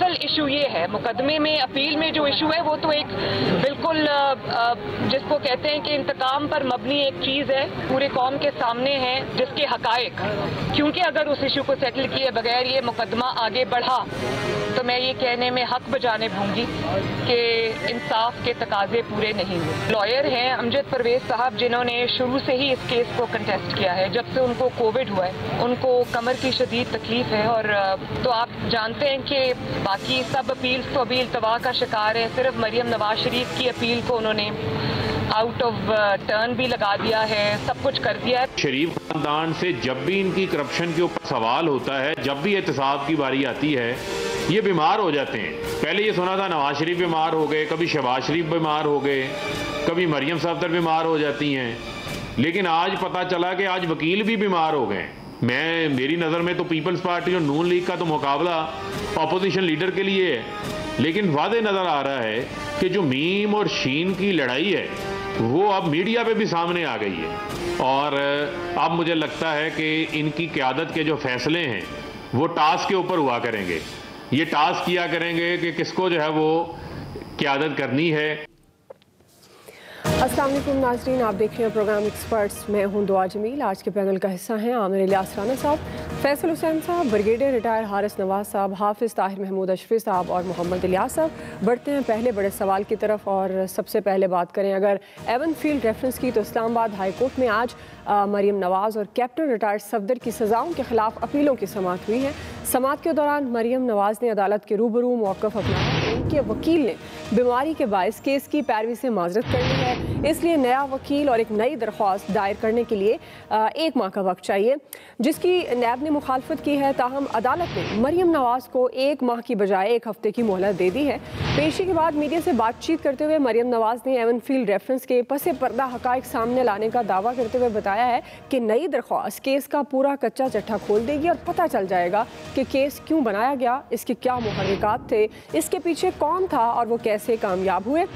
असल इशू ये है, मुकदमे में, अपील में जो इशू है वो तो एक बिल्कुल जिसको कहते हैं कि इंतकाम पर मबनी एक चीज है, पूरे कौम के सामने है, जिसके हकायक, क्योंकि अगर उस इशू को सेटल किए बगैर ये मुकदमा आगे बढ़ा तो मैं ये कहने में हक बजाने भूंगी कि इंसाफ के तकाजे पूरे नहीं हुए। लॉयर हैं अमजद परवेज साहब, जिन्होंने शुरू से ही इस केस को कंटेस्ट किया है, जब से उनको कोविड हुआ है, उनको कमर की शदीद तकलीफ है, और तो आप जानते हैं कि बाकी सब अपील्स तो अभी इल्तवा का शिकार है। सिर्फ मरियम नवाज शरीफ की अपील को उन्होंने आउट ऑफ टर्न भी लगा दिया है, सब कुछ कर दिया है। शरीफ खानदान से जब भी इनकी करप्शन के ऊपर सवाल होता है, जब भी एहतसाब की बारी आती है, ये बीमार हो जाते हैं। पहले ये सुना था नवाज शरीफ बीमार हो गए, कभी शहबाज शरीफ बीमार हो गए, कभी मरियम सफदर बीमार हो जाती हैं, लेकिन आज पता चला कि आज वकील भी बीमार हो गए। मेरी नज़र में तो पीपल्स पार्टी और नून लीग का तो मुकाबला अपोजिशन लीडर के लिए है, लेकिन वादे नज़र आ रहा है कि जो मीम और शीन की लड़ाई है वो अब मीडिया पे भी सामने आ गई है, और अब मुझे लगता है कि इनकी क़यादत के जो फैसले हैं वो टास्क के ऊपर हुआ करेंगे। ये टास्क किया करेंगे कि किसको जो है वो क़यादत करनी है। अस्सलाम वालेकुम नाज़रीन, आप देख रहे हैं प्रोग्राम एक्सपर्ट्स। मैं हूं दुआ जमील। आज के पैनल का हिस्सा हैं आमिर इलियास राना साहब, फैसल हुसैन साहब, ब्रिगेडियर रिटायर हारिस नवाज साहब, हाफिज़ ताहिर महमूद अशरफी साहब और मोहम्मद इलियास साहब। बढ़ते हैं पहले बड़े सवाल की तरफ, और सबसे पहले बात करें अगर एवन फील्ड रेफरेंस की, तो इस्लामाबाद हाई कोर्ट में आज मरियम नवाज़ और कैप्टन रिटायर्ड सफदर की सज़ाओं के खिलाफ अपीलों की समाअत हुई है। समाअत के दौरान मरियम नवाज़ ने अदालत के रूबरू मौक़िफ़ अपनाया। उनके वकील ने बीमारी के बायस केस की पैरवी से माजरत करनी है, इसलिए नया वकील और एक नई दरख्वास्त दायर करने के लिए 1 माह का वक्त चाहिए, जिसकी नैब ने मुखालफत की है। ताहम अदालत ने मरियम नवाज़ को 1 माह की बजाय 1 हफ्ते की मोहलत दे दी है। पेशी के बाद मीडिया से बातचीत करते हुए मरियम नवाज़ ने एवन फील्ड रेफरेंस के पसे पर्दा हकाइक सामने लाने का दावा करते हुए बताया है कि नई दरख्वास्त केस का पूरा कच्चा चट्टा खोल देगी और पता चल जाएगा कि केस क्यों बनाया गया, इसके क्या मुहर्रिकात थे, इसके पीछे कौन था और वो कैसे कामयाब हुए।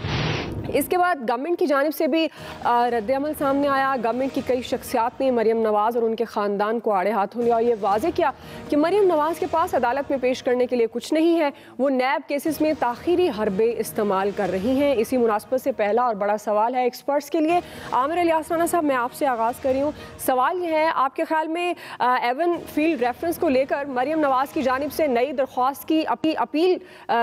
इसके बाद गवर्नमेंट की जानिब से भी रद्द-ए-अमल सामने आया। गवर्नमेंट की कई शख्सियात ने मरियम नवाज़ और उनके ख़ानदान को आड़े हाथों लिया और ये वाज़े किया कि मरियम नवाज़ के पास अदालत में पेश करने के लिए कुछ नहीं है, वो नैब केसेस में ताख़ीरी हरबे इस्तेमाल कर रही हैं। इसी मुनासबत से पहला और बड़ा सवाल है एक्सपर्ट्स के लिए। आमिर इलियास राना साहब, मैं आपसे आगाज़ कर रही हूँ। सवाल ये है, आपके ख्याल में एवन फील्ड रेफरेंस को लेकर मरियम नवाज़ की जानिब से नई दरख्वास्त की अपील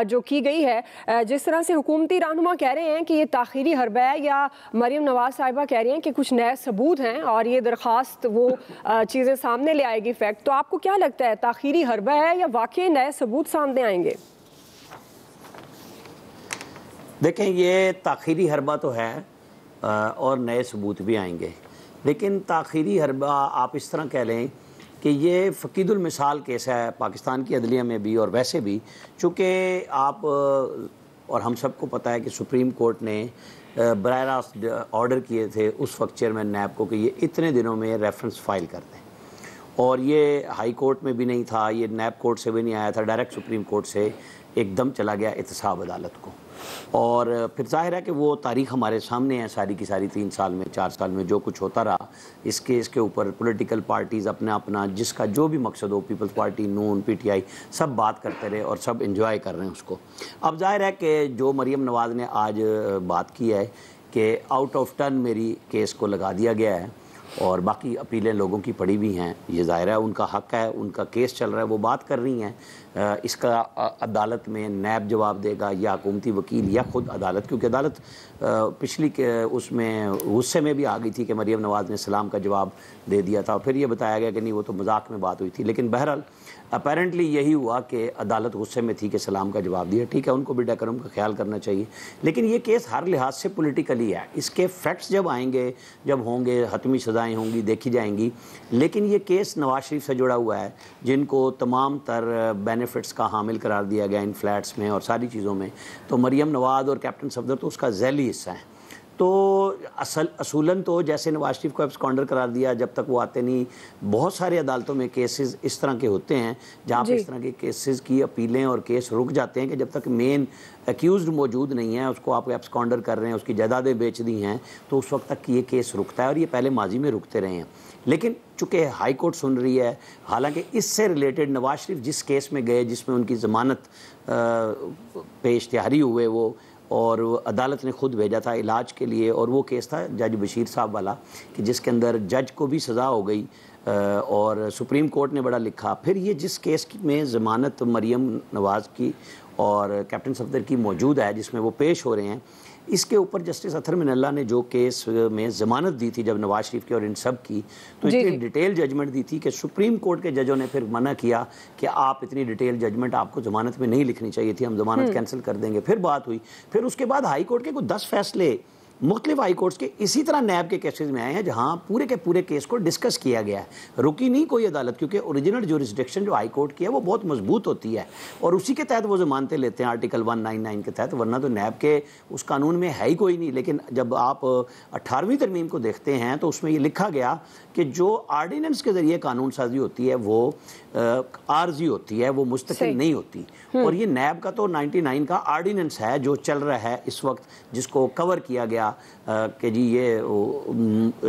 जो की गई है, जिस तरह से हुकूमती रहनुमा कह रहे हैं कि ये ताख़ीरी हरबा है, या मरियम नवाज़ साहिबा कह रही हैं कि कुछ नए सबूत हैं और ये दरख्वास्त वो चीज़ें सामने ले आएगी फैक्ट, तो आपको क्या लगता है, ताख़ीरी हरबा है या वाकई नए सबूत सामने आएंगे? देखें, ये ताख़ीरी हरबा तो है और नए सबूत भी आएंगे, लेकिन ताख़ीरी हरबा आप इस तरह कह लें कि ये फ़कीदुल मिसाल केस है पाकिस्तान की अदलिया में भी और वैसे भी, चूँकि आप और हम सबको पता है कि सुप्रीम कोर्ट ने बराह रास्त ऑर्डर किए थे उस वक्त चेयरमैन नैब को कि ये इतने दिनों में रेफरेंस फ़ाइल कर दें, और ये हाई कोर्ट में भी नहीं था, ये नैब कोर्ट से भी नहीं आया था, डायरेक्ट सुप्रीम कोर्ट से एकदम चला गया एहतसाब अदालत को। और फिर जाहिर है कि वो तारीख़ हमारे सामने है सारी की सारी, 3 साल में 4 साल में जो कुछ होता रहा इस केस के ऊपर। पॉलिटिकल पार्टीज़ अपना अपना जिसका जो भी मकसद हो, पीपल्स पार्टी, नून, PTI, सब बात करते रहे और सब इंजॉय कर रहे हैं उसको। अब जाहिर है कि जो मरियम नवाज़ ने आज बात की है कि आउट ऑफ टर्न मेरी केस को लगा दिया गया है और बाकी अपीलें लोगों की पड़ी भी हैं, ये ज़ाहिर है उनका हक़ है, उनका केस चल रहा है, वो बात कर रही हैं। इसका अदालत में नैब जवाब देगा या हुकूमती वकील या ख़ुद अदालत, क्योंकि अदालत पिछली के उसमें गुस्से में भी आ गई थी कि मरियम नवाज़ ने सलाम का जवाब दे दिया था, फिर ये बताया गया कि नहीं वो तो मजाक में बात हुई थी, लेकिन बहरहाल अपेरेंटली यही हुआ कि अदालत गुस्से में थी कि सलाम का जवाब दिया। ठीक है, उनको भी डेकोरम का ख्याल करना चाहिए, लेकिन ये केस हर लिहाज से पॉलिटिकली है। इसके फैक्ट्स जब आएंगे, जब होंगे, हतमी सज़ाएँ होंगी, देखी जाएंगी, लेकिन ये केस नवाज शरीफ से जुड़ा हुआ है, जिनको तमाम तर बेनिफिट्स का हामिल करार दिया गया इन फ्लैट्स में और सारी चीज़ों में। तो मरियम नवाज़ और कैप्टन सफदर तो उसका ज़ैली हिस्सा है। तो असूलन तो जैसे नवाज शरीफ को एब्सकॉन्डर करार दिया, जब तक वो आते नहीं, बहुत सारे अदालतों में केसेस इस तरह के होते हैं जहाँ पे इस तरह के केसेस की अपीलें और केस रुक जाते हैं कि जब तक मेन एक्यूज्ड मौजूद नहीं है, उसको आप एब्सकॉन्डर कर रहे हैं, उसकी जायदादें बेच दी हैं, तो उस वक्त तक ये केस रुकता है और ये पहले माजी में रुकते रहे हैं। लेकिन चूँकि हाई कोर्ट सुन रही है, हालांकि इससे रिलेटेड नवाज शरीफ जिस केस में गए जिसमें उनकी ज़मानत पे इश्तिहारी हुए वो, और अदालत ने ख़ुद भेजा था इलाज के लिए, और वो केस था जज बशीर साहब वाला कि जिसके अंदर जज को भी सज़ा हो गई और सुप्रीम कोर्ट ने बड़ा लिखा। फिर ये जिस केस में ज़मानत मरियम नवाज़ की और कैप्टन सफदर की मौजूद है जिसमें वो पेश हो रहे हैं, इसके ऊपर जस्टिस अतहर मिनल्ला ने जो केस में ज़मानत दी थी जब नवाज शरीफ की और इन सब की, तो इतनी डिटेल जजमेंट दी थी कि सुप्रीम कोर्ट के जजों ने फिर मना किया कि आप इतनी डिटेल जजमेंट आपको ज़मानत में नहीं लिखनी चाहिए थी, हम ज़मानत कैंसिल कर देंगे। फिर बात हुई, फिर उसके बाद हाई कोर्ट के कुछ 10 फैसले मुख्तलिफ हाई कोर्ट्स के इसी तरह नैब के केसेस में आए हैं जहां पूरे के पूरे केस को डिस्कस किया गया है। रुकी नहीं कोई अदालत, क्योंकि ओरिजिनल ज्यूरिसडिक्शन जो हाई कोर्ट की है वो बहुत मजबूत होती है और उसी के तहत वो ज़मानतें लेते हैं आर्टिकल 199 के तहत, वरना तो नैब के उस कानून में है ही कोई नहीं। लेकिन जब आप 18वीं तरमीम को देखते हैं तो उसमें ये लिखा गया कि जो आर्डीनेंस के ज़रिए कानून साजी होती है वो आर्जी होती है, वो मुस्तकिल नहीं होती। और ये नैब का तो 99 का आर्डीनेंस है जो चल रहा है इस वक्त, जिसको कवर किया गया कि जी ये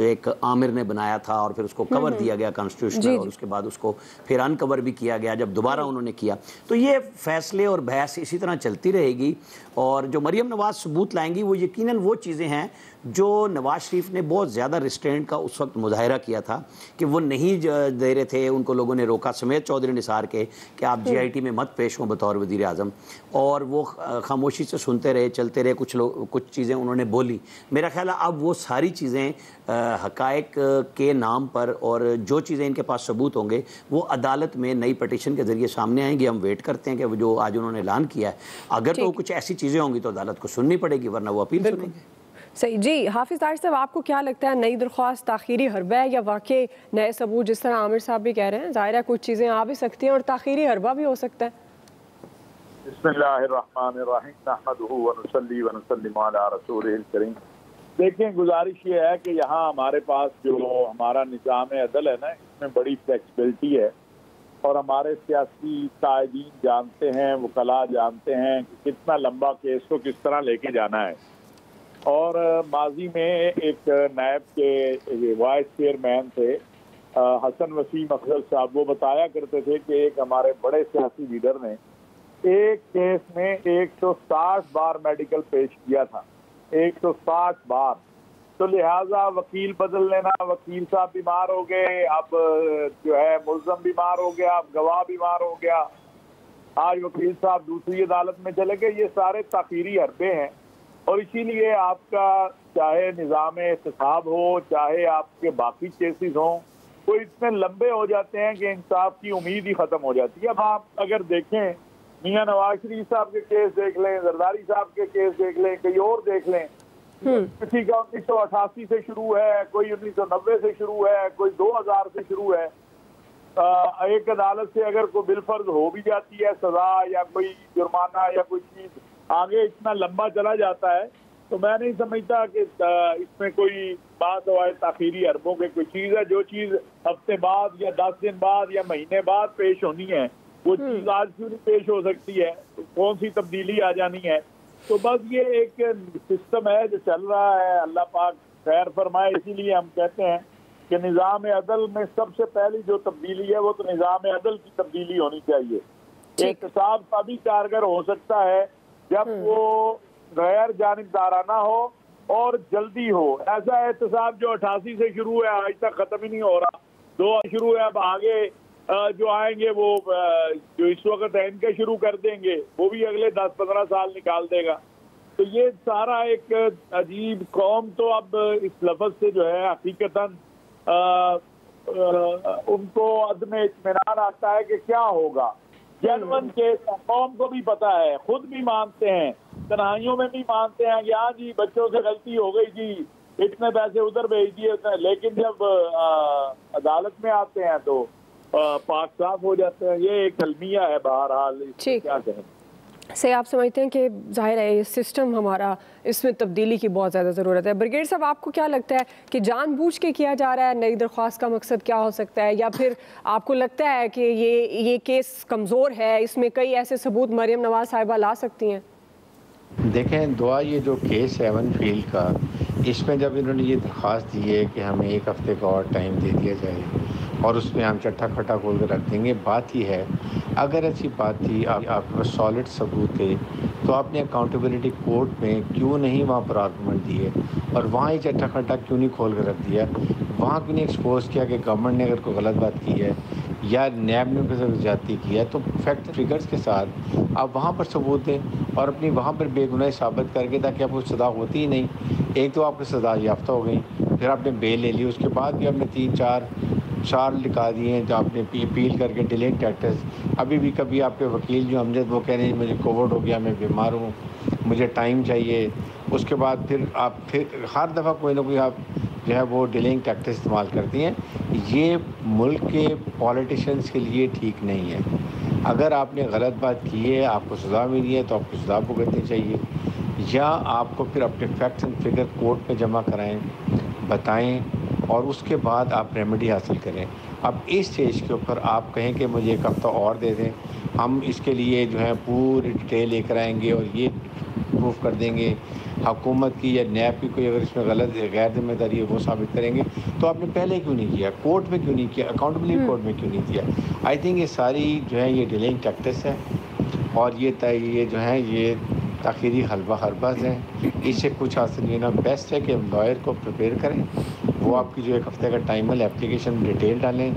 एक आमिर ने बनाया था और फिर उसको कवर दिया गया कॉन्स्टिट्यूशन में, और उसके बाद उसको फिर अनकवर भी किया गया जब दोबारा उन्होंने किया। तो ये फैसले और बहस इसी तरह चलती रहेगी, और जो मरियम नवाज सबूत लाएंगी वो यकीनन वो चीज़ें हैं जो नवाज शरीफ ने बहुत ज़्यादा रिस्ट्रेंट का उस वक्त मुजाहिरा किया था कि वो नहीं दे रहे थे, उनको लोगों ने रोका समेत चौधरी निसार के कि आप GIT में मत पेश हों बतौर वज़ीर आज़म, और वो खामोशी से सुनते रहे, चलते रहे। कुछ चीज़ें उन्होंने बोली, मेरा ख्याल है अब वो सारी चीज़ें हक़ाइक़ के नाम पर और जो चीज़ें इनके पास सबूत होंगे वो अदालत में नई पटिशन के ज़रिए सामने आएंगी। हम वेट करते हैं कि जो आज उन्होंने ऐलान किया है, अगर तो कुछ ऐसी चीज़ें होंगी तो अदालत को सुननी पड़ेगी, वरना वो अपील सुनेंगे। सही जी। हाफिज़ तारिक साहब, आपको क्या लगता है, नई दरख्वास्त ताख़ीरी हरबा है या वाकई नए सबूत, जिस तरह आमिर साहब भी कह रहे हैं, ज़ाहिर है कुछ चीज़ें आ भी सकती हैं और ताख़ीरी हरबा भी हो सकता है? बिस्मिल्लाहिर्रहमानिर्रहीम, नहमदुहु व नुसल्ली व नुसल्लिमु अला रसूलिल करीम। देखिए, गुजारिश ये है कि यहाँ हमारे पास जो हमारा निज़ाम अदल है ना, इसमें बड़ी फ्लेक्सिबिलिटी है और हमारे सियासी कायदीन जानते हैं, वकला जानते हैं कि कितना लंबा केस को किस तरह लेके जाना है। और माजी में एक नायब के वाइस चेयरमैन थे हसन वसीम अफजल साहब, वो बताया करते थे कि एक हमारे बड़े सियासी लीडर ने एक केस में 160 बार मेडिकल पेश किया था, 160 बार। तो लिहाजा वकील बदल लेना, वकील साहब बीमार हो गए, अब जो है मुल्ज़म बीमार हो गया, अब गवाह बीमार हो गया, आज वकील साहब दूसरी अदालत में चले गए, ये सारे ताख़ीरी हरबे हैं। और इसीलिए आपका चाहे निज़ाम एहतसाब हो, चाहे आपके बाकी केसेस हों, वो इतने लंबे हो जाते हैं कि इंसाफ की उम्मीद ही ख़त्म हो जाती है। अब आप अगर देखें, मियां नवाज शरीफ साहब के केस देख लें, जरदारी साहब के केस देख लें, कई और देख लें, किसी का 1988 से शुरू है, कोई 1990 से शुरू है, कोई 2000 से शुरू है। एक अदालत से अगर कोई बिलफर्ज हो भी जाती है सजा या कोई जुर्माना या कोई चीज, आगे इतना लंबा चला जाता है। तो मैं नहीं समझता कि इसमें कोई बात हो ताखीरी अरबों के कोई चीज़ है। जो चीज़ हफ्ते बाद या 10 दिन बाद या महीने बाद पेश होनी है, वो चीज़ आज क्यों नहीं पेश हो सकती है? तो कौन सी तब्दीली आ जानी है? तो बस ये एक सिस्टम है जो चल रहा है, अल्लाह पाक खैर फरमाए। इसीलिए हम कहते हैं कि निज़ाम अदल में सबसे पहली जो तब्दीली है वो तो निज़ाम अदल की तब्दीली होनी चाहिए। एहतसाब तभी कारगर हो सकता है जब वो गैर जानिबदाराना हो और जल्दी हो। ऐसा एहतसाब जो 88 से शुरू है आज तक खत्म ही नहीं हो रहा, 2 शुरू है, अब आगे जो आएंगे वो जो इस वक्त है इनके शुरू कर देंगे, वो भी अगले 10-15 साल निकाल देगा। तो ये सारा एक अजीब कौम तो अब इस लफ्ज से जो है हकीकतन उनको अदम इत्मीनान आता है कि क्या होगा। जनवन के कौम को भी पता है, खुद भी मानते हैं, तन्हाइयों में भी मानते हैं कि हाँ जी बच्चों से गलती हो गई जी, इतने पैसे उधर भेज दिए, लेकिन जब अदालत में आते हैं तो पाक साफ हो जाते हैं। ये एक अलमिया है, बहरहाल क्या कहें। से आप समझते हैं कि ज़ाहिर है ये सिस्टम हमारा, इसमें तब्दीली की बहुत ज़्यादा ज़रूरत है। ब्रिगेड साहब, आपको क्या लगता है कि जानबूझ के किया जा रहा है? नई दरख्वास्त का मकसद क्या हो सकता है? या फिर आपको लगता है कि ये केस कमज़ोर है, इसमें कई ऐसे सबूत मरियम नवाज साहिबा ला सकती हैं? देखें दुआ, ये जो केस है एवनफील्ड का, इसमें जब इन्होंने ये दरख्वास्त दी है कि हमें 1 हफ़्ते का और टाइम दे दिया जाए और उसमें हम चट्टा खट्टा खोल कर रख देंगे, बात ही है अगर ऐसी बात थी, आपके पास सॉलिड सबूत थे, तो आपने अकाउंटेबिलिटी कोर्ट में क्यों नहीं वहाँ पर आर्गूमेंट दिए और वहाँ ही चट्टा खट्टा क्यों नहीं खोल कर रख दिया? वहाँ क्यों नहीं एक्सपोज किया कि गवर्नमेंट ने अगर कोई गलत बात की है या नैब ने किसी को ज्यादती की है, तो फैक्ट फिगर्स के साथ आप वहाँ पर सबूत दें और अपनी वहाँ पर बेगुनाही साबित करके, ताकि आपको सज़ा होती ही नहीं। एक तो आपकी सज़ा याफ्ता हो गई, फिर आपने बेल ले ली, उसके बाद भी आपने 3-4 साल लिखा दिए हैं जो आपने अपील करके डिलेइंग टैक्सेस। अभी भी कभी आपके वकील जो अमजद, वो कह रहे हैं मुझे कोविड हो गया, मैं बीमार हूँ, मुझे टाइम चाहिए। उसके बाद फिर आप फिर हर दफ़ा कोई ना कोई आप जो है वो डिलेइंग टैक्टिक्स इस्तेमाल करती हैं। ये मुल्क के पॉलिटिशियंस के लिए ठीक नहीं है। अगर आपने गलत बात की है, आपको सज़ा मिली है, तो आपको सज़ा भुगतनी चाहिए, या आपको फिर अपने फैक्ट्स एंड फिगर कोर्ट में जमा कराएं, बताएं और उसके बाद आप रेमेडी हासिल करें। अब इस स्टेज के ऊपर आप कहें कि मुझे 1 हफ़्ता और दे दें, हम इसके लिए जो है पूरी डिटेल लेकर आएंगे और ये प्रूफ कर देंगे, हुकूमत की या नैब की कोई अगर इसमें गलत गैर जिम्मेदारी है वो साबित करेंगे, तो आपने पहले क्यों नहीं किया? कोर्ट में क्यों नहीं किया? अकाउंटेबिलिटी कोर्ट में क्यों नहीं किया? आई थिंक ये सारी जो है ये डिलेइंग टैक्टिक्स है और ये जो है ये ताखीरी हलवा हरबस हैं। इससे कुछ हासिल नहीं होना। बेस्ट है कि लॉयर को प्रिपेयर करें, वो आपकी जो 1 हफ़्ते का टाइम है, एप्लीकेशन में डिटेल डालें,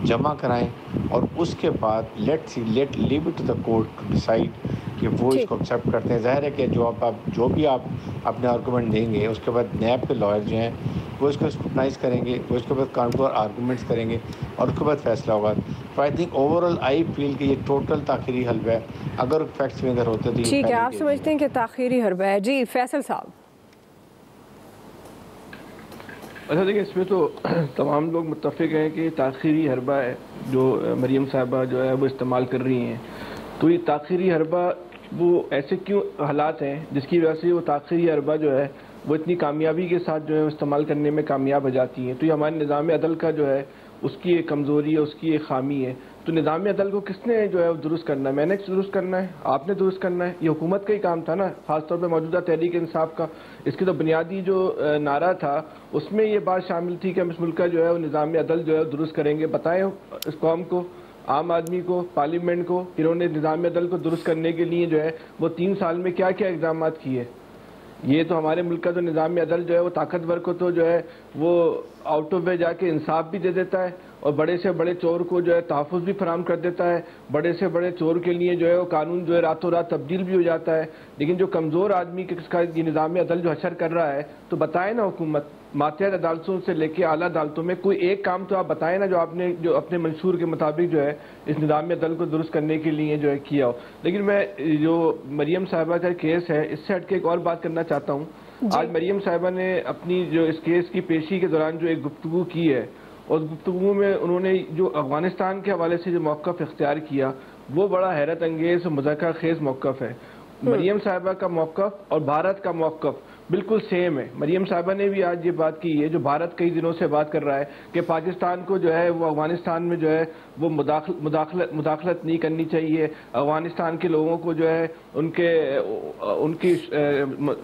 जमा कराएं और उसके बाद let leave it to the court to decide कि वो इसको एक्सेप्ट करते हैं। ज़ाहिर है कि जो भी आप अपने आर्गूमेंट देंगे, उसके बाद नैब के लॉयर जो हैं वो इसको स्क्रूटनाइज करेंगे, वो इसके बाद काउंटर आर्गूमेंट्स करेंगे और उसके बाद फैसला होगा। तो I think overall I feel कि ये टोटल ताखीरी हलवा है। अगर फैक्ट्स में अगर होते तो ठीक है, आप समझते हैं कि ताखीरी हलवा है। जी फैसल साहब। अच्छा देखिए, इसमें तो तमाम लोग मुत्तफ़िक हैं कि ताखीरी हरबा है जो मरियम साहिबा जो है वो इस्तेमाल कर रही हैं। तो ये ताखीरी हरबा वो ऐसे क्यों हालात हैं जिसकी वजह से वो ताखीरी हरबा जो है वो इतनी कामयाबी के साथ जो है इस्तेमाल करने में कामयाब हो जाती हैं? तो ये हमारे निज़ाम अदल का जो है उसकी एक कमज़ोरी है, उसकी एक खामी है। तो निज़ाम अदल को किसने जो है दुरुस्त करना है? मैंने दुरुस्त करना है, आपने दुरुस्त करना है, ये हुकूमत का ही काम था ना, खासतौर पर मौजूदा तहरीक इंसाफ का। इसकी तो बुनियादी जो नारा था उसमें ये बात शामिल थी कि हम इस मुल्क का जो है वो निज़ाम अदल जो है दुरुस्त करेंगे। बताएं इस कौम को, आम आदमी को, पार्लियामेंट को, इन्होंने निज़ाम अदल को दुरुस्त करने के लिए जो है वो 3 साल में क्या क्या इक़दाम किए। ये तो हमारे मुल्क का जो निज़ाम अदल जो है वो ताकतवर को तो जो है वो आउट ऑफ वे जाके इंसाफ भी दे देता है और बड़े से बड़े चोर को जो है तहफ़्फ़ुज़ भी फराहम कर देता है। बड़े से बड़े चोर के लिए जो है वो कानून जो है रातों रात तब्दील भी हो जाता है। लेकिन जो कमज़ोर आदमी किसका ये निज़ाम अदल जो हशर कर रहा है, तो बताए ना हुकूमत, मातहत अदालतों से लेके आला अदालतों में कोई एक काम तो आप बताएं ना जो आपने जो अपने मंशूर के मुताबिक जो है इस निज़ाम अदल को दुरुस्त करने के लिए जो है किया हो। लेकिन मैं जो मरियम साहिबा का केस है इससे हटके एक और बात करना चाहता हूँ। आज मरियम साहिबा ने अपनी जो इस केस की पेशी के दौरान जो एक गुफ्तगू की है और गुफ्तगू में उन्होंने जो अफगानिस्तान के हवाले से जो मौक़िफ़ इख्तियार किया वो बड़ा हैरत अंगेज़ और मज़ाक़ खेज़ मौक़िफ़ है। मरियम साहिबा का मौक़िफ़ और भारत का मौक़िफ़ बिल्कुल सेम है। मरियम साहिबा ने भी आज ये बात की है जो भारत कई दिनों से बात कर रहा है कि पाकिस्तान को जो है वो अफगानिस्तान में जो है वो मुदाखलत नहीं करनी चाहिए। अफगानिस्तान के लोगों को जो है उनकी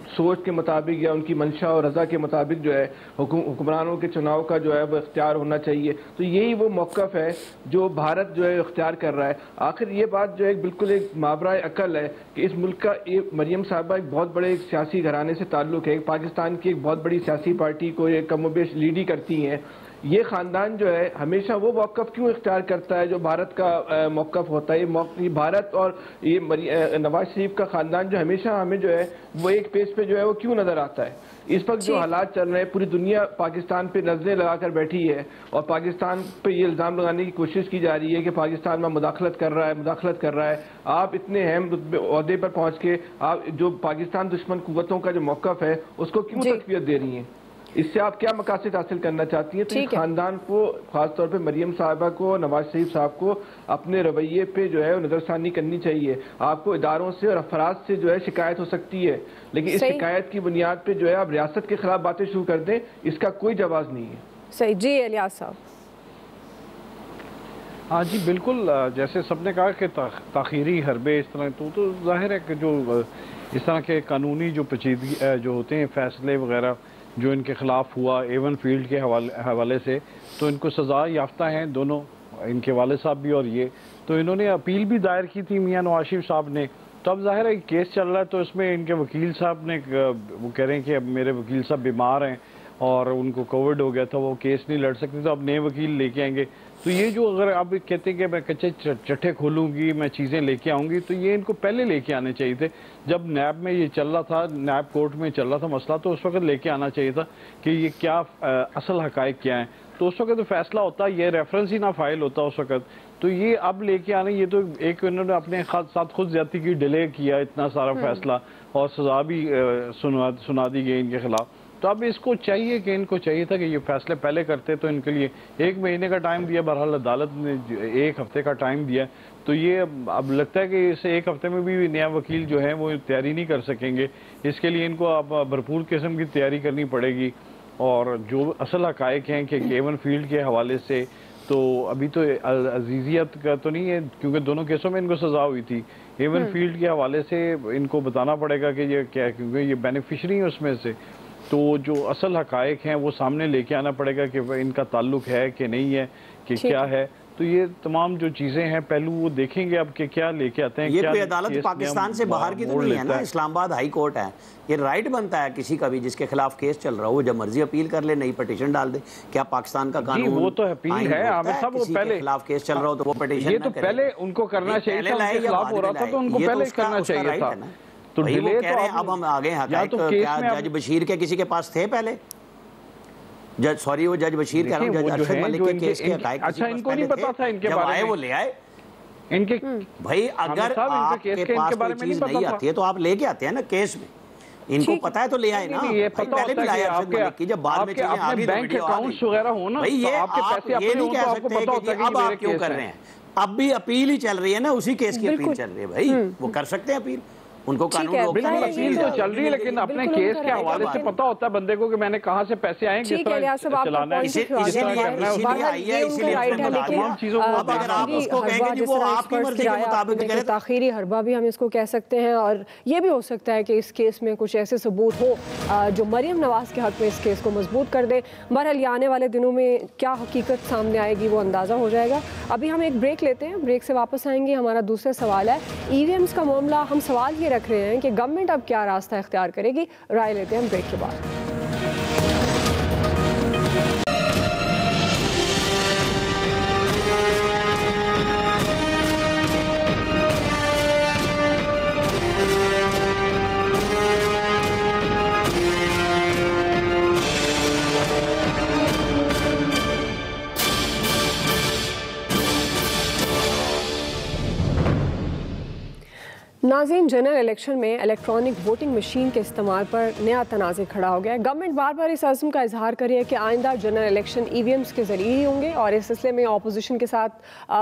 सोच के मुताबिक या उनकी मंशा और रज़ा के मुताबिक जो है हुक्मरानों के चुनाव का जो है वो इख्तियार होना चाहिए। तो यही वो मौक़िफ़ है जो भारत जो है इख्तियार कर रहा है। आखिर ये बात जो है बिल्कुल एक मावराए अकल है कि इस मुल्क का मरियम साहिबा एक बहुत बड़े एक सियासी घराने से ताल्लुक़ है, पाकिस्तान की एक बहुत बड़ी सियासी पार्टी को ये कमोबेश लीड करती हैं। ये ख़ानदान जो है हमेशा वो मौक़िफ़ क्यों इख्तियार करता है जो भारत का मौक़िफ़ होता है? ये भारत और ये नवाज शरीफ का ख़ानदान जो हमेशा हमें जो है वो एक पेज पे जो है वो क्यों नज़र आता है? इस वक्त जो हालात चल रहे हैं, पूरी दुनिया पाकिस्तान पे नज़रें लगाकर बैठी है और पाकिस्तान पे ये इल्ज़ाम लगाने की कोशिश की जा रही है कि पाकिस्तान में मुदाखलत कर रहा है। आप इतने अहम ओहदे पर पहुँच के आप जो पाकिस्तान दुश्मन कुव्वतों का जो मौक़िफ़ है उसको क्यों तक़वियत दे रही हैं? इससे आप क्या मकासद हासिल करना चाहती हैं? तो खानदान को, खासतौर पे मरियम साहिबा को, नवाज शरीफ साहब को अपने रवैये पे जो है नजरसानी करनी चाहिए। आपको इदारों से और अफराद से जो है शिकायत हो सकती है, लेकिन इस शिकायत की बुनियाद पे जो है आप रियासत के खिलाफ बातें शुरू कर दें, इसका कोई जवाब नहीं है। सही जी, इलियास साहब। हाँ जी बिल्कुल, जैसे सबने कहा कि ताखीरी हरबे इस तरह, तो जाहिर है कि जो इस तरह के कानूनी जो पेचीदगी जो होते हैं, फैसले वगैरह जो इनके ख़िलाफ़ हुआ एवन फील्ड के हवाले से, तो इनको सज़ा याफ्ता हैं दोनों, इनके वाले साहब भी और ये। तो इन्होंने अपील भी दायर की थी मियां नवाज शरीफ साहब ने। तो अब ज़ाहिर है केस चल रहा है, तो इसमें इनके वकील साहब ने, वो कह रहे हैं कि अब मेरे वकील साहब बीमार हैं और उनको कोविड हो गया था, वो केस नहीं लड़ सकते, तो अब नए वकील लेके आएंगे। तो ये जो अगर आप कहते हैं कि मैं कच्चे चट्टे खोलूंगी, मैं चीज़ें लेके आऊँगी, तो ये इनको पहले लेके आने चाहिए थे। जब नैब में ये चल रहा था, नैब कोर्ट में चल रहा था मसला, तो उस वक्त लेके आना चाहिए था कि ये क्या असल हकायक क्या हैं। तो उस वक्त तो फैसला होता, ये रेफरेंस ही ना फाइल होता उस वक्त। तो ये अब लेके आने, ये तो एक इन्होंने अपने साथ खुद ज्यादती की, डिले किया इतना सारा फैसला, और सजा भी सुना दी गई इनके खिलाफ। तो अब इसको चाहिए कि इनको चाहिए था कि ये फैसले पहले करते, तो इनके लिए 1 महीने का टाइम दिया, बहरहाल अदालत ने 1 हफ्ते का टाइम दिया। तो ये अब लगता है कि इस 1 हफ्ते में भी नया वकील जो है वो तैयारी नहीं कर सकेंगे। इसके लिए इनको अब भरपूर किस्म की तैयारी करनी पड़ेगी। और जो असल हकायक हैं कि एवन फील्ड के हवाले से, तो अभी तो अजीजियत का तो नहीं है, क्योंकि दोनों केसों में इनको सज़ा हुई थी। एवन फील्ड के हवाले से इनको बताना पड़ेगा कि ये क्या है, क्योंकि ये बेनिफिशरी है उसमें से। तो जो असल हकायक हैं वो सामने लेके आना पड़ेगा कि इनका ताल्लुक है कि नहीं है, कि क्या है। तो ये तमाम जो चीज़ें हैं पहलू वो देखेंगे अब कि क्या लेके आते हैं। ये कोई अदालत पाकिस्तान से बाहर की तो नहीं है ना, इस्लामाबाद हाई कोर्ट है। ये राइट बनता है किसी का भी जिसके खिलाफ केस चल रहा हो, जब मर्जी अपील कर ले, नई पटिशन डाल दे। क्या पाकिस्तान का कानून वो तो अपील है, आमिर साहब, वो पहले खिलाफ केस चल रहा हो तो वो पटिशन, ये तो पहले उनको करना चाहिए था, उनके खिलाफ हो रहा था तो उनको पहले करना चाहिए था। तो वो कह रहे हैं अब हम आगे हकायक, क्या जज बशीर के किसी के पास थे पहले? जज, सॉरी, वो जज बशीर कह रहा हूं, जज अरशद मलिक के केस के हकायक अच्छा इनको नहीं पता था इनके बारे में, वो ले आए इनके भाई। अगर आपके पास कोई चीज नहीं आती है तो आप लेके आते हैं ना केस में, इनको पता है तो ले आए ना। ये पता होता है कि जब बाद में चीजें आ गई, बैंक अकाउंट्स वगैरह हो ना, भाई ये आप ये नहीं कह सकते कि अब आप क्यों कर रहे हैं। अब भी अपील ही चल रही है ना, उसी केस की अपील चल रही है भाई, वो कर सकते हैं अपील, उनको कानून रोकता है। अपील तो चल रही है, लेकिन अपने केस के हवाले से पता होता है बंदे को कि मैंने कहाँ से पैसे आए, किस तरह चलाना है, इसीलिए ताखीरी हरबा भी हम इसको कह सकते हैं। और ये भी हो सकता है कि इस केस में कुछ ऐसे सबूत हो जो मरियम नवाज के हक में इस केस को मजबूत कर दे। बहरहाल आने वाले दिनों में क्या हकीकत सामने आएगी वो अंदाज़ा हो जाएगा। अभी हम एक ब्रेक लेते हैं, ब्रेक से वापस आएंगे। हमारा दूसरा सवाल है ईवीएम्स का मामला। हम सवाल ये रख रहे हैं कि गवर्नमेंट अब क्या रास्ता इख्तियार करेगी। राय लेते हैं हम ब्रेक के बाद। नाज़रीन, जनरल इलेक्शन में इलेक्ट्रॉनिक वोटिंग मशीन के इस्तेमाल पर नया तनाज़ खड़ा हो गया है। गवर्नमेंट बार बार इस अज़्म का इजहार कर रही है कि आइंदा जनरल इलेक्शन ईवीएम्स के ज़रिए ही होंगे और इस सिलसिले में अपोजिशन के साथ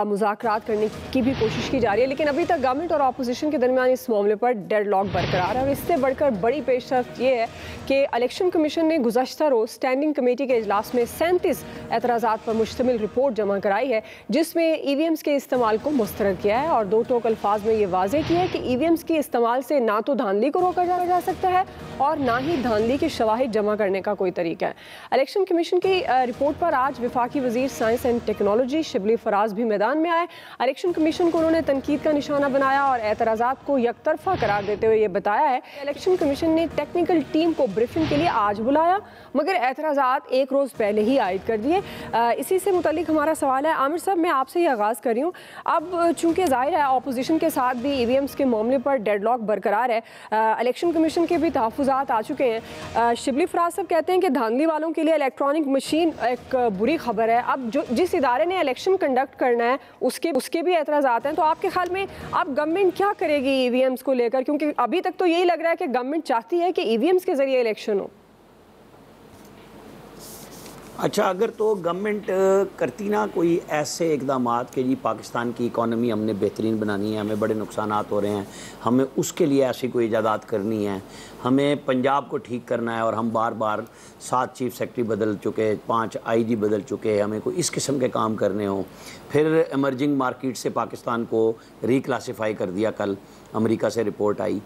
मुज़ाकरात करने की भी कोशिश की जा रही है। लेकिन अभी तक गवर्नमेंट और अपोजिशन के दरमियान इस मामले पर डेडलॉक बरकरार है। और इससे बढ़कर बड़ी पेशरफ्त ये है कि इलेक्शन कमीशन ने गुज़श्ता रोज़ स्टैंडिंग कमेटी के इजलास में 37 एतराज़ात पर मुश्तमिल रिपोर्ट जमा कराई है, जिसमें ईवीएम्स के इस्तेमाल को मुस्तरद किया है और दो टोक अल्फाज में ये वाज़ेह किया है कि ईवीएम्स के इस्तेमाल से ना तो धांधली को रोका जा सकता है और ना ही धांधली के शवाहिद जमा करने का कोई तरीका है। इलेक्शन कमीशन की रिपोर्ट पर आज वफाकी वजीर science and technology Shibli Faraz भी मैदान में आए। इलेक्शन कमीशन को उन्होंने तनकीद का निशाना बनाया और एतराज़ात को यकतरफा करार देते हुए ये बताया है इलेक्शन कमीशन ने टेक्निकल टीम को ब्रीफिंग के लिए आज बुलाया, मगर एतराज़ात एक रोज़ पहले ही आयद कर दिए। इसी से मुतल्लिक हमारा सवाल है, आमिर साहब मैं आपसे ही आगाज़ कर रही हूँ। अब चूँकि ज़ाहिर है अपोजिशन के साथ भी ईवीएम्स के मामले पर डेडलॉक बरकरार है, इलेक्शन कमीशन के भी तहफ़्फ़ुज़ात आ चुके हैं। शिबली फराज साहब कहते हैं कि धांधली वालों के लिए इलेक्ट्रॉनिक मशीन एक बुरी खबर है। अब जिस इदारे ने इलेक्शन कंडक्ट करना है उसके भी एतराज़ात हैं। तो आपके ख्याल में अब गवर्नमेंट क्या करेगी ईवीएम्स को लेकर, क्योंकि अभी तक तो यही लग रहा है कि गवर्नमेंट चाहती है कि ईवीएम्स के ज़रिए इलेक्शन हो। अच्छा, अगर तो गवर्नमेंट करती ना कोई ऐसे इकदाम कि जी पाकिस्तान की इकॉनमी हमने बेहतरीन बनानी है, हमें बड़े नुकसानात हो रहे हैं, हमें उसके लिए ऐसी कोई इजादात करनी है, हमें पंजाब को ठीक करना है और हम बार बार 7 चीफ सेक्रेटरी बदल चुके, 5 IG बदल चुके, हमें कोई इस किस्म के काम करने हों, फिर एमर्जिंग मार्केट से पाकिस्तान को रिक्लासीफाई कर दिया, कल अमेरिका से रिपोर्ट आई।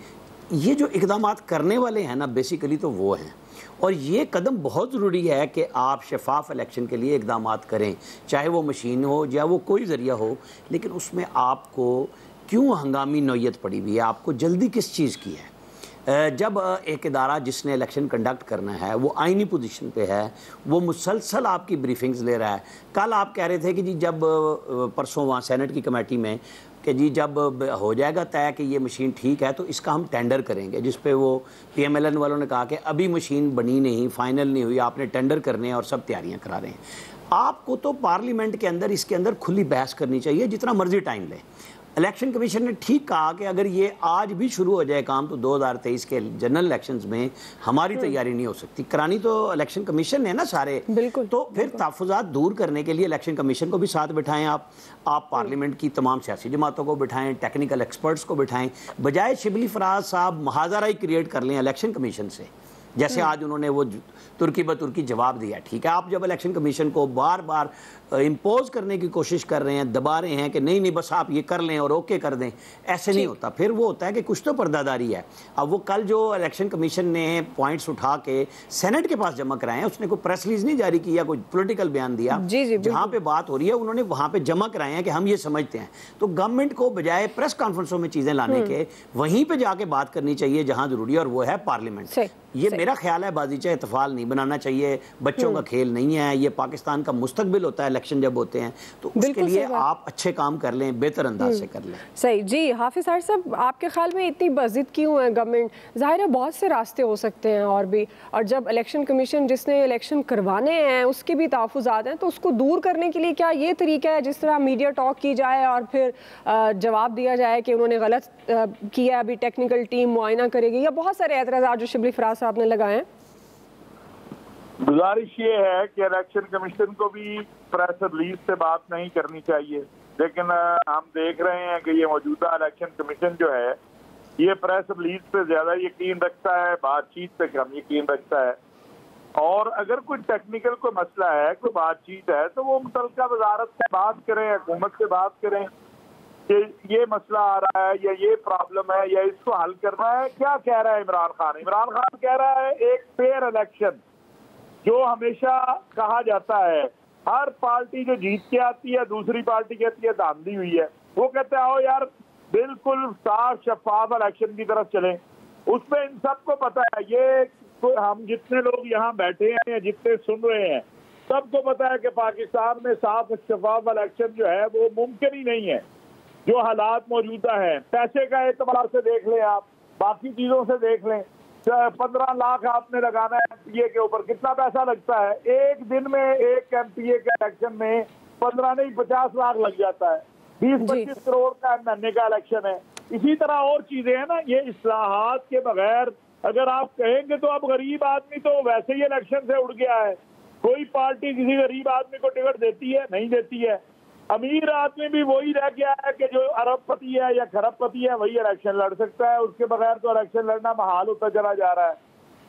ये जो इकदाम करने वाले हैं ना बेसिकली तो वो हैं, और ये कदम बहुत ज़रूरी है कि आप शफाफ इलेक्शन के लिए इकदाम करें, चाहे वो मशीन हो या वो कोई ज़रिया हो, लेकिन उसमें आपको क्यों हंगामी नौयत पड़ी हुई है, आपको जल्दी किस चीज़ की है। जब एक इदारा जिसने इलेक्शन कंडक्ट करना है वो आइनी पोजीशन पे है, वो मुसलसल आपकी ब्रीफिंग्स ले रहा है। कल आप कह रहे थे कि जी जब परसों वहाँ सेनेट की कमेटी में कि जी जब हो जाएगा तय कि ये मशीन ठीक है तो इसका हम टेंडर करेंगे, जिस पे वो PMLN वालों ने कहा कि अभी मशीन बनी नहीं, फाइनल नहीं हुई, आपने टेंडर करने हैं और सब तैयारियां करा रहे हैं। आपको तो पार्लियामेंट के अंदर इसके अंदर खुली बहस करनी चाहिए, जितना मर्जी टाइम ले। इलेक्शन कमीशन ने ठीक कहा कि अगर ये आज भी शुरू हो जाए काम तो 2023 के जनरल इलेक्शंस में हमारी तैयारी नहीं हो सकती। करानी तो इलेक्शन कमीशन है ना सारे, बिल्कुल। तो फिर तहफ़्फ़ुज़ात दूर करने के लिए इलेक्शन कमीशन को भी साथ बिठाएं, आप पार्लियामेंट की तमाम सियासी जमातों को बिठाएं, टेक्निकल एक्सपर्ट्स को बिठाएं, बजाय शिबली फराज साहब महाजरा ही क्रिएट कर लें इलेक्शन कमीशन से, जैसे आज उन्होंने वो तुर्की ब तुर्की जवाब दिया। ठीक है, आप जब इलेक्शन कमीशन को बार बार इम्पोज करने की कोशिश कर रहे हैं, दबा रहे हैं कि नहीं नहीं बस आप ये कर लें और ओके कर दें, ऐसे नहीं होता। फिर वो होता है कि कुछ तो पर्दादारी है। अब वो कल जो इलेक्शन कमीशन ने पॉइंट्स उठा के सेनेट के पास जमा कराए हैं, उसने कोई प्रेस रिलीज नहीं जारी किया, कोई पॉलिटिकल बयान दिया, जहाँ पे बात हो रही है उन्होंने वहाँ पे जमा कराए हैं कि हम ये समझते हैं। तो गवर्नमेंट को बजाय प्रेस कॉन्फ्रेंसों में चीज़ें लाने के वहीं पर जाके बात करनी चाहिए जहाँ जरूरी है, और वो है पार्लियामेंट। ये मेरा ख्याल है बाजीचा इतफाल नहीं बनाना चाहिए, बच्चों का खेल नहीं है, ये पाकिस्तान का मुस्तकबिल होता है इलेक्शन जब होते हैं, तो उसके लिए आप अच्छे काम कर लें, बेहतर अंदाज से कर लें। सही जी। हाफिज ताहिर साहब, आपके ख्याल में इतनी बज़िद क्यों है गवर्नमेंट? ज़ाहिर है बहुत से रास्ते हो सकते हैं और भी, और जब इलेक्शन कमीशन जिसने इलेक्शन करवाने हैं उसके भी तहफ़्फ़ुज़ात हैं, तो उसको दूर करने के लिए क्या ये तरीका है जिस तरह मीडिया टॉक की जाए और फिर जवाब दिया जाए कि उन्होंने गलत किया, अभी टेक्निकल टीम मुआयना करेगी, या बहुत सारे एतराज़ात जो शिबली फराज साहब ने लगाए हैं? गुजारिश ये है कि इलेक्शन कमीशन को भी प्रेस रिलीज से बात नहीं करनी चाहिए, लेकिन हम देख रहे हैं कि ये मौजूदा इलेक्शन कमीशन जो है ये प्रेस रिलीज पे ज्यादा यकीन रखता है, बातचीत पे कम यकीन रखता है। और अगर कोई टेक्निकल कोई मसला है, कोई बातचीत है, तो वो मुतल्लिका वजारत से बात करें, हुकूमत से बात करें कि ये मसला आ रहा है या ये प्रॉब्लम है या इसको हल करना है। क्या कह रहा है इमरान खान? इमरान खान कह रहा है एक फेयर इलेक्शन, जो हमेशा कहा जाता है हर पार्टी जो जीत के आती है दूसरी पार्टी कहती है धांधली हुई है, वो कहते हैं आओ यार बिल्कुल साफ शफाफ इलेक्शन की तरफ चलें। उसमें इन सबको पता है, ये हम जितने लोग यहाँ बैठे हैं या जितने सुन रहे हैं सबको पता है कि पाकिस्तान में साफ शफाफ इलेक्शन जो है वो मुमकिन ही नहीं है। जो हालात मौजूदा है, पैसे का एतबार से देख लें आप, बाकी चीजों से देख लें, 15 लाख आपने लगाना है MPA के ऊपर, कितना पैसा लगता है एक दिन में? एक MPA के इलेक्शन में 15 नहीं 50 लाख लग जाता है। 20-25 करोड़ का महीने का इलेक्शन है। इसी तरह और चीजें हैं ना। ये इस्लाहात के बगैर अगर आप कहेंगे तो अब गरीब आदमी तो वैसे ही इलेक्शन से उड़ गया है। कोई पार्टी किसी गरीब आदमी को टिकट देती है? नहीं देती है। अमीर आदमी भी वही रह गया है कि जो अरबपति है या खरबपति है वही इलेक्शन लड़ सकता है, उसके बगैर तो इलेक्शन लड़ना महाल होता चला जा रहा है।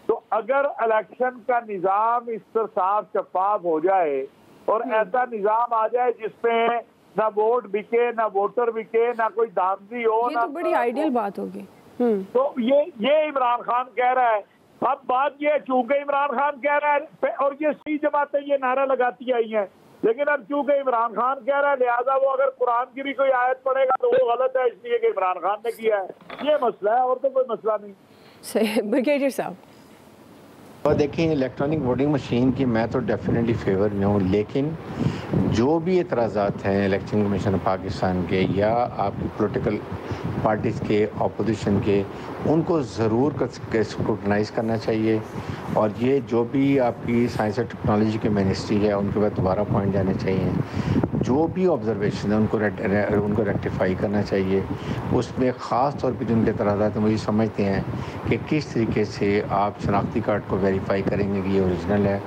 तो अगर इलेक्शन का निज़ाम इस तरह साफ शफाफ हो जाए और ऐसा निज़ाम आ जाए जिसमें ना वोट बिके, ना वोटर बिके, ना कोई दामदी हो, ये तो बड़ी आइडियल बात होगी। तो ये इमरान खान कह रहा है। अब बात ये है, चूंकि इमरान खान कह रहा है और ये सही जमातें ये नारा लगाती आई हैं, लेकिन अब चूंकि इमरान खान कह रहा है लिहाजा वो अगर कुरान की भी कोई आयत पढ़ेगा तो वो गलत है, इसलिए कि इमरान खान ने किया है। ये मसला है और तो कोई मसला नहीं। सही। ब्रिगेडियर साहब, और देखिए इलेक्ट्रॉनिक वोटिंग मशीन की मैं तो डेफिनेटली फेवर में हूँ, लेकिन जो भी एतराज़ात हैं इलेक्शन कमीशन पाकिस्तान के या आपकी पॉलिटिकल पार्टीज़ के, अपोजिशन के, उनको ज़रूर स्क्रूटनाइज करना चाहिए। और ये जो भी आपकी साइंस और टेक्नोलॉजी की मिनिस्ट्री है उनके बाद दोबारा पॉइंट जाने चाहिए। जो भी ऑब्जर्वेशन है उनको रेक्टिफाई करना चाहिए। उसमें ख़ास तौर पर जो उनके एतराज़ात हैं, मुझे समझते हैं कि किस तरीके से आप शनाख्ती कार्ड को वेरीफाई करेंगे कि ये ओरिजिनल है।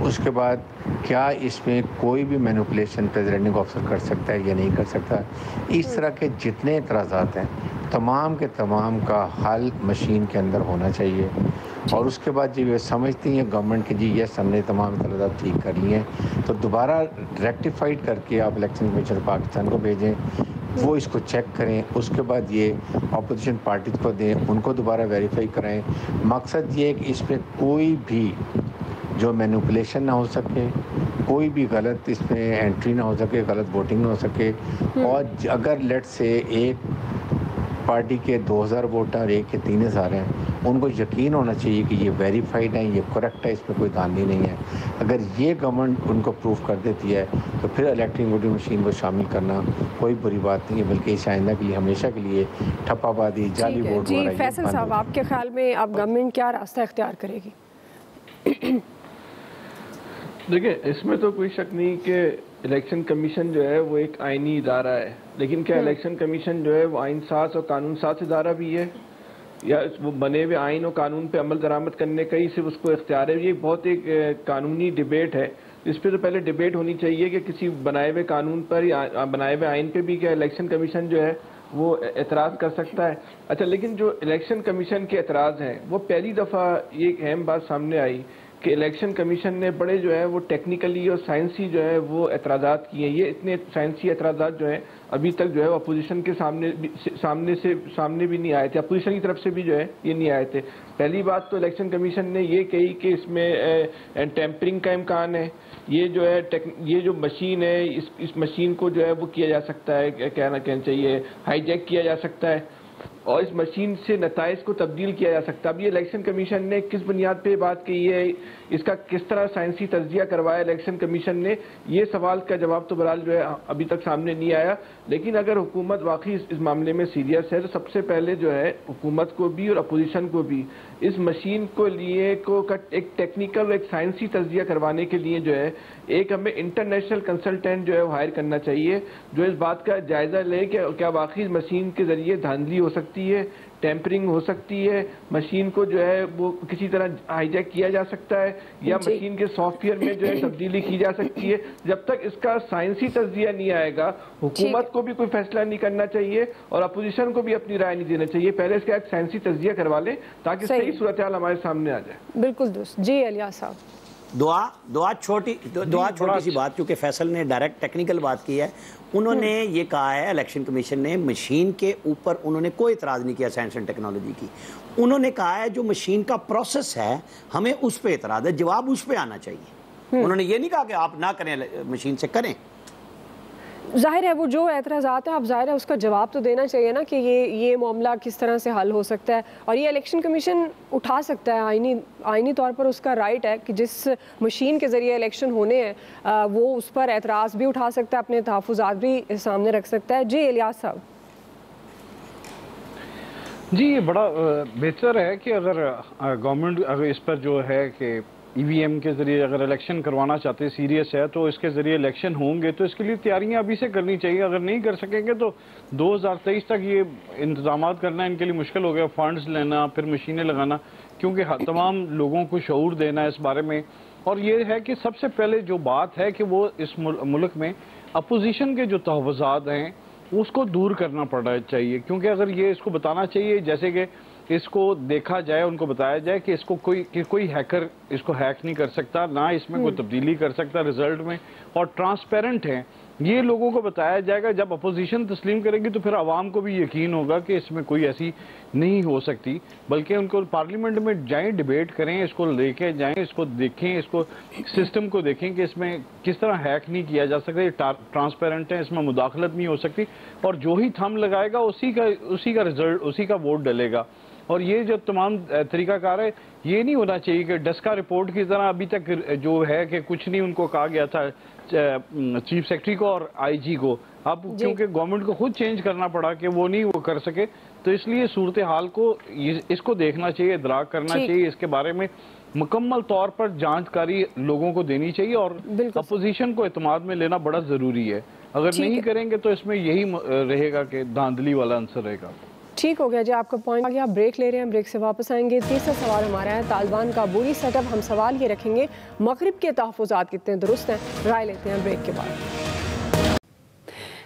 उसके बाद क्या इसमें कोई भी मैनिपुलेशन प्रेसिडेंटिंग ऑफिसर कर सकता है या नहीं कर सकता। इस तरह के जितने एतराज़ात हैं तमाम के तमाम का हल मशीन के अंदर होना चाहिए। और उसके बाद जब ये समझती हैं गवर्नमेंट के जी यस हमने तमाम एतराज़ात ठीक कर लिए हैं, तो दोबारा रेक्टिफाइड करके आप इलेक्शन कमीशन पाकिस्तान को भेजें, वो इसको चेक करें। उसके बाद ये अपोजिशन पार्टीज को दें, उनको दोबारा वेरीफाई कराएं। मकसद ये है कि इसमें कोई भी जो मैनिपुलेशन ना हो सके, कोई भी गलत इसमें एंट्री ना हो सके, गलत वोटिंग ना हो सके। और अगर लेट से एक पार्टी के 2000 वोटर एक के 3000 हैं, उनको यकीन होना चाहिए कि ये वेरीफाइड है, ये करेक्ट है, इसमें कोई धांधली नहीं है। अगर ये गवर्नमेंट उनको प्रूफ कर देती है तो फिर इलेक्ट्रॉनिक वोटिंग मशीन को शामिल करना कोई बुरी बात नहीं है, बल्कि इस आइंदा के लिए हमेशा के लिए ठप्पाबादी जाली वोट जी फैसल साहब, आपके ख्याल में अब गवर्नमेंट क्या रास्ता इख्तियार करेगी? देखिए, इसमें तो कोई शक नहीं कि इलेक्शन कमीशन जो है वो एक आईनी इदारा है, लेकिन क्या इलेक्शन कमीशन जो है वो आइन साज और कानून साज इदारा भी है, या वो बने हुए आइन और कानून पे अमल दरामद करने का ही सिर्फ उसको इख्तियार है? ये बहुत एक कानूनी डिबेट है। इस पर तो पहले डिबेट होनी चाहिए कि किसी बनाए हुए कानून पर या बनाए हुए आइन पे भी क्या इलेक्शन कमीशन जो है वो एतराज़ कर सकता है। अच्छा, लेकिन जो इलेक्शन कमीशन के एतराज़ हैं वो पहली दफ़ा ये एक अहम बात सामने आई कि इलेक्शन कमीशन ने बड़े जो है वो टेक्निकली और साइंसी जो है वो एतराज़ात किए। ये इतने साइंसी एतराज़ात जो हैं अभी तक जो है वो अपोजिशन के सामने भी नहीं आए थे, अपोजिशन की तरफ से भी जो है ये नहीं आए थे। पहली बात तो इलेक्शन कमीशन ने ये कही कि इसमें टेम्परिंग का इम्कान है। ये जो है ये जो मशीन है इस मशीन को जो है वो किया जा सकता है, कहना चाहिए हाईजैक किया जा सकता है और इस मशीन से नताइज को तब्दील किया जा सकता है। अब ये इलेक्शन कमीशन ने किस बुनियाद पे बात की है, इसका किस तरह साइंसी तज्जिया करवाया इलेक्शन कमीशन ने, ये सवाल का जवाब तो बहरहाल जो है अभी तक सामने नहीं आया। लेकिन अगर हुकूमत वाकई इस मामले में सीरियस है तो सबसे पहले जो है हुकूमत को भी और अपोजिशन को भी इस मशीन को लिए एक टेक्निकल एक साइंसी तज्जिया करवाने के लिए जो है एक हमें इंटरनेशनल कंसल्टेंट जो है वो हायर करना चाहिए, जो इस बात का जायजा ले कि क्या वाकई मशीन के जरिए धांधली हो सकती है, टेम्परिंग हो सकती है, मशीन को जो है वो किसी तरह हाईजैक किया जा सकता है या मशीन के सॉफ्टवेयर में जो है तब्दीली की जा सकती है। जब तक इसका साइंसी तज्जिया नहीं आएगा हुकूमत को भी कोई फैसला नहीं करना चाहिए और अपोजिशन को भी अपनी राय नहीं देना चाहिए। पहले इसका एक साइंसी तज्जिया करवा लें ताकि सही सूरत हाल हमारे सामने आ जाए। बिल्कुल दोस्त जी इलियास साहब, दुआ छोटी सी बात, क्योंकि फैसल ने डायरेक्ट टेक्निकल बात की है। उन्होंने ये कहा है, इलेक्शन कमीशन ने मशीन के ऊपर उन्होंने कोई इतराज़ नहीं किया साइंस एंड टेक्नोलॉजी की। उन्होंने कहा है जो मशीन का प्रोसेस है हमें उस पर इतराज़ है, जवाब उस पर आना चाहिए। उन्होंने ये नहीं कहा कि आप ना करें, मशीन से करें। जाहिर है वो जो एतराज़ात है अब जाहिर है उसका जवाब तो देना चाहिए ना कि ये मामला किस तरह से हल हो सकता है और ये इलेक्शन कमीशन उठा सकता है, आईनी तौर पर उसका राइट है कि जिस मशीन के ज़रिए इलेक्शन होने हैं वो उस पर एतराज़ भी उठा सकता है, अपने तहफ़्फ़ुज़ात भी सामने रख सकता है। जी इलियास साहब। जी, ये बड़ा बेहतर है कि अगर गवर्नमेंट अगर इस पर जो है कि ईवीएम के ज़रिए अगर इलेक्शन करवाना चाहते हैं, सीरियस है तो इसके ज़रिए इलेक्शन होंगे तो इसके लिए तैयारियां अभी से करनी चाहिए। अगर नहीं कर सकेंगे तो 2023 तक ये इंतजाम करना इनके लिए मुश्किल हो गया, फंड्स लेना फिर मशीनें लगाना, क्योंकि तमाम लोगों को शऊर देना इस बारे में। और ये है कि सबसे पहले जो बात है कि वो इस मुल्क में अपोजिशन के जो तहफ़्फ़ुज़ात हैं उसको दूर करना पड़ना चाहिए, क्योंकि अगर ये इसको बताना चाहिए जैसे कि इसको देखा जाए, उनको बताया जाए कि इसको कोई हैकर इसको हैक नहीं कर सकता, ना इसमें कोई तब्दीली कर सकता रिजल्ट में, और ट्रांसपेरेंट है, ये लोगों को बताया जाएगा। जब अपोजिशन तस्लीम करेगी तो फिर आवाम को भी यकीन होगा कि इसमें कोई ऐसी नहीं हो सकती, बल्कि उनको पार्लियामेंट में जाएं, डिबेट करें, इसको लेके जाएं, इसको देखें, इसको सिस्टम को देखें कि इसमें किस तरह हैक नहीं किया जा सकता, ये ट्रांसपेरेंट है, इसमें मुदाखलत नहीं हो सकती, और जो ही थंब लगाएगा उसी का रिजल्ट, उसी का वोट डलेगा। और ये जो तमाम तरीकाकार है, ये नहीं होना चाहिए कि डस्का रिपोर्ट की तरह अभी तक जो है कि कुछ नहीं उनको कहा गया था चीफ सेक्रेटरी को और आईजी को, अब क्योंकि गवर्नमेंट को खुद चेंज करना पड़ा कि वो नहीं वो कर सके, तो इसलिए सूरत हाल को इसको देखना चाहिए, इदराक करना चाहिए इसके बारे में। मुकम्मल तौर पर जानकारी लोगों को देनी चाहिए और अपोजिशन को एतमाद में लेना बड़ा ज़रूरी है। अगर नहीं करेंगे तो इसमें यही रहेगा कि धांधली वाला आंसर रहेगा। ठीक हो गया जी, आपका पॉइंट आ गया। ब्रेक ले रहे हैं, ब्रेक से वापस आएंगे। तीसरा सवाल हमारा है तालिबान का अबूरी सेटअप। हम सवाल ये रखेंगे, मगरिब के तहफ़्फ़ुज़ात कितने दुरुस्त हैं? राय लेते हैं ब्रेक के बाद।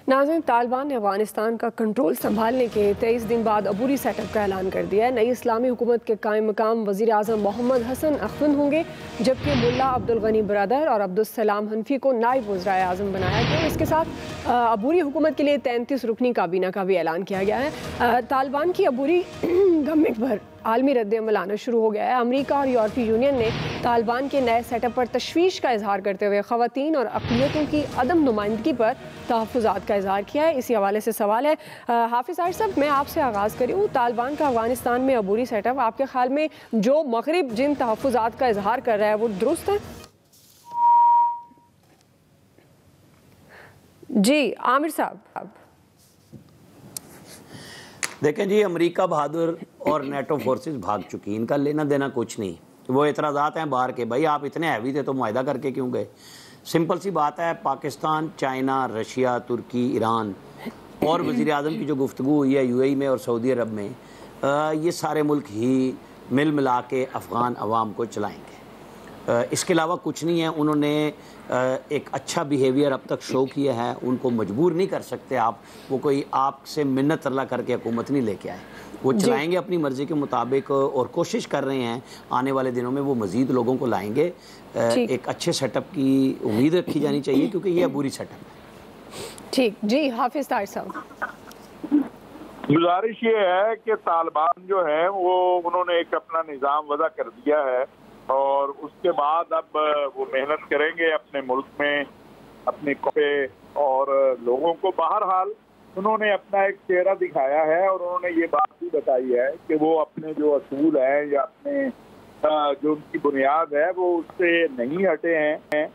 नाज़रीन, तालिबान ने अफगानिस्तान का कंट्रोल संभालने के 23 दिन बाद अबूरी सेटअप का ऐलान कर दिया है। नई इस्लामी हुकूमत के कायम मकाम वज़ीर आज़म मोहम्मद हसन अख्वंद होंगे, जबकि मुल्ला अब्दुल गनी बरदर और अब्दुल सलाम हनफी को नायब वज़ीर आज़म बनाया गया। इसके साथ अबूरी हुकूमत के लिए 33 रुकनी काबीना का भी ऐलान किया गया है। तालिबान की अबूरी गवर्नमेंट पर आलमी रद्द-ए-अमल आना शुरू हो गया है। अमरीका और यूरोपीय यूनियन ने तालिबान के नए सेटअप पर तशवीश का इजहार करते हुए ख़वातीन और अक़लियतों की अदम नुमाइंदगी पर तहफ़्फ़ुज़ात का इजहार किया है। इसी हवाले से सवाल है, हाफिज़ आरिफ साहब, मैं आपसे आगाज़ करी हूँ। तालिबान का अफगानिस्तान में अबूरी सेटअप, आपके ख्याल में जो मग़रिब जिन तहफ़्फ़ुज़ात का इजहार कर रहा है वो दुरुस्त है? जी आमिर साहब। देखें जी, अमेरिका बहादुर और नेटो फोर्सेस भाग चुकी, इनका लेना देना कुछ नहीं। वो एतराज़ात हैं बाहर के, भाई आप इतने हैवी थे तो मुआहदा करके क्यों गए? सिंपल सी बात है, पाकिस्तान, चाइना, रशिया, तुर्की, ईरान और वज़ीर आज़म की जो गुफ्तगू हुई है यूएई में और सऊदी अरब में, ये सारे मुल्क ही मिल मिला के अफ़गान अवाम को चलाएँगे। इसके अलावा कुछ नहीं है। उन्होंने एक अच्छा बिहेवियर अब तक शो किया है, उनको मजबूर नहीं कर सकते आप। वो कोई आपसे मिन्नत तरला करके हुकूमत नहीं लेके आए, वो चलाएंगे अपनी मर्ज़ी के मुताबिक और कोशिश कर रहे हैं आने वाले दिनों में वो मज़ीद लोगों को लाएंगे। एक अच्छे सेटअप की उम्मीद रखी जानी चाहिए क्योंकि ये अबूरी सेटअप है। ठीक जी, हाफिज़ तारिक साहब। गुजारिश ये है कि तालिबान जो है वो उन्होंने एक अपना निज़ाम वज़ा कर दिया है और उसके बाद अब वो मेहनत करेंगे अपने मुल्क में, अपने पे और लोगों को। बहरहाल उन्होंने अपना एक चेहरा दिखाया है और उन्होंने ये बात भी बताई है कि वो अपने जो असूल हैं या अपने जो उनकी बुनियाद है वो उससे नहीं हटे हैं।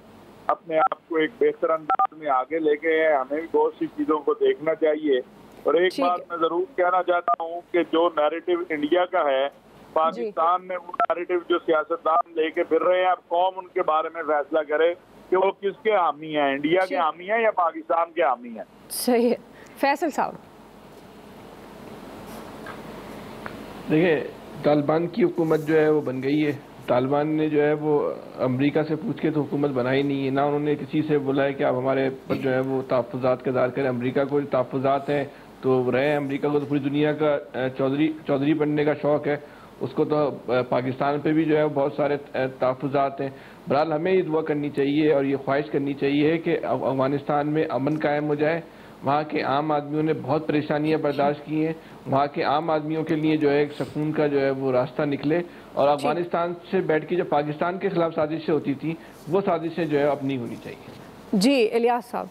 अपने आप को एक बेहतर अंदाज में आगे ले गए हैं। हमें भी बहुत सी चीज़ों को देखना चाहिए। और एक बात मैं ज़रूर कहना चाहता हूँ कि जो नैरेटिव इंडिया का है, पाकिस्तान में वो नैरेटिव जो सियासतदान लेके फिर रहे हैं, अब कौम उनके बारे में फैसला करे कि वो किसके हामी हैं, इंडिया के हामी हैं या पाकिस्तान के हामी हैं। सही है। फैसल साहब, देखिए तालिबान की हुकूमत जो है वो बन गई है। तालिबान ने जो है वो अमेरिका से पूछ के तो हुकूमत बनाई नहीं है, ना उन्होंने किसी से बोला है कि आप हमारे पर जो है वो तहफ़्फ़ुज़ात का इज़हार करें। अमेरिका को तहफ़्फ़ुज़ात हैं तो रहे, अमेरिका को तो पूरी दुनिया का चौधरी बनने का शौक़ है, उसको तो पाकिस्तान पे भी जो है बहुत सारे तहफ़्फ़ुज़ात हैं। बहरहाल हमें ये दुआ करनी चाहिए और ये ख्वाहिश करनी चाहिए कि अफ़गानिस्तान में अमन कायम हो जाए। वहाँ के आम आदमियों ने बहुत परेशानियाँ बर्दाश्त की हैं, वहाँ के आम आदमियों के लिए जो है एक सुकून का जो है वो रास्ता निकले और अफ़गानिस्तान से बैठ के जो पाकिस्तान के खिलाफ साजिशें होती थी वो साजिशें जो है अब नहीं होनी चाहिए। जी इलियास साहब।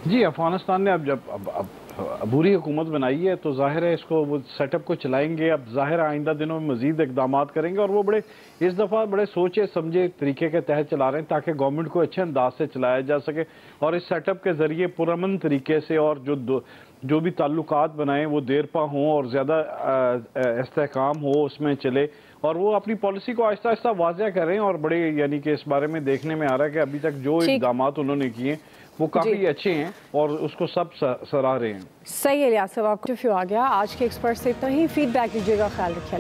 जी, अफगानिस्तान ने अब जब अबूरी हुकूमत बनाई है तो जाहिर है इसको वो सेटअप को चलाएंगे। अब जाहिर आइंदा दिनों में मजीद इकदाम करेंगे और वो बड़े इस दफ़ा बड़े सोचे समझे तरीके के तहत चला रहे हैं ताकि गवर्नमेंट को अच्छे अंदाज से चलाया जा सके और इस सेटअप के ज़रिए पुरअमन तरीके से और जो भी ताल्लुकात बनाएं वो देरपा हों और ज़्यादा इस्तेहकाम हो उसमें चले और वो अपनी पॉलिसी को आहिस्ता आहिस्ता वाज़ह करें। और बड़े यानी कि इस बारे में देखने में आ रहा है कि अभी तक जो इक़दाम उन्होंने किए वो काफ़ी अच्छे हैं और उसको सब सराह रहे हैं। सही है इलियास साहब, आपको आ गया। आज के एक्सपर्ट से इतना ही। फीडबैक दीजिएगा, ख्याल रखिए।